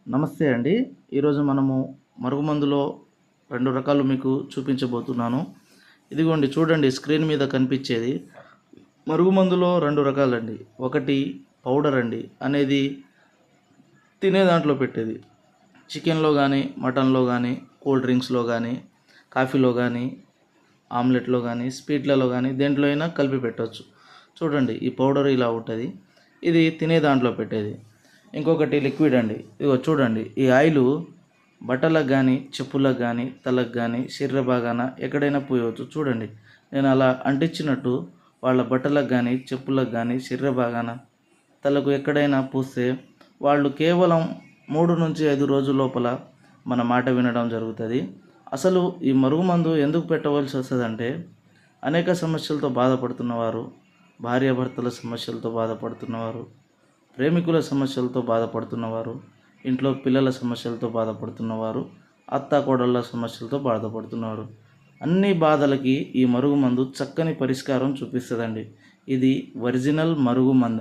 నమస్తే అండి. ఈరోజు మనము మరుగుమందులో 2 రకాలు మీకు చూపించబోతున్నాను. ఇదిగోండి చూడండి స్క్రీన్ మీద కనిపించేది. మరుగుమందులో 2 రకాలండి. ఒకటి పౌడర్ అండి. అనేది తినే దాంట్లో పెట్టేది. చికెన్‌లో గానీ, మటన్‌లో గానీ, కూల్ డ్రింక్స్‌లో గానీ, కాఫీలో గానీ, ఆమ్లెట్‌లో గానీ, స్వీట్‌లలో గానీ దేంట్లో అయినా కలిపి పెట్టొచ్చు. చూడండి ఈ పౌడర్ ఇలా ఉంటది. ఇది తినే దాంట్లో పెట్టేది. ఇంకొకటి లిక్విడ్ అండి. ఇదిగో చూడండి ఈ ఆయిలు బట్టలకు కానీ, చెప్పులకు కానీ, తలకు కానీ, శరీర భాగాన ఎక్కడైనా పూయవచ్చు. చూడండి నేను అలా అంటించినట్టు వాళ్ళ బట్టలకు కానీ, చెప్పులకు కానీ, శరీర భాగాన, తలకు ఎక్కడైనా పూస్తే వాళ్ళు కేవలం 3-5 రోజుల లోపల మన మాట వినడం జరుగుతుంది. అసలు ఈ మరుగుమందు ఎందుకు పెట్టవలసి వస్తుందంటే, అనేక సమస్యలతో బాధపడుతున్నవారు, భార్యాభర్తల సమస్యలతో బాధపడుతున్నవారు, ప్రేమికుల సమస్యలతో బాధపడుతున్నవారు, ఇంట్లో పిల్లల సమస్యలతో బాధపడుతున్నవారు, అత్తాకోడళ్ళ సమస్యలతో బాధపడుతున్నవారు, అన్ని బాధలకి ఈ మరుగుమందు చక్కని పరిష్కారం చూపిస్తుందండి. ఇది ఒరిజినల్ మరుగుమందు.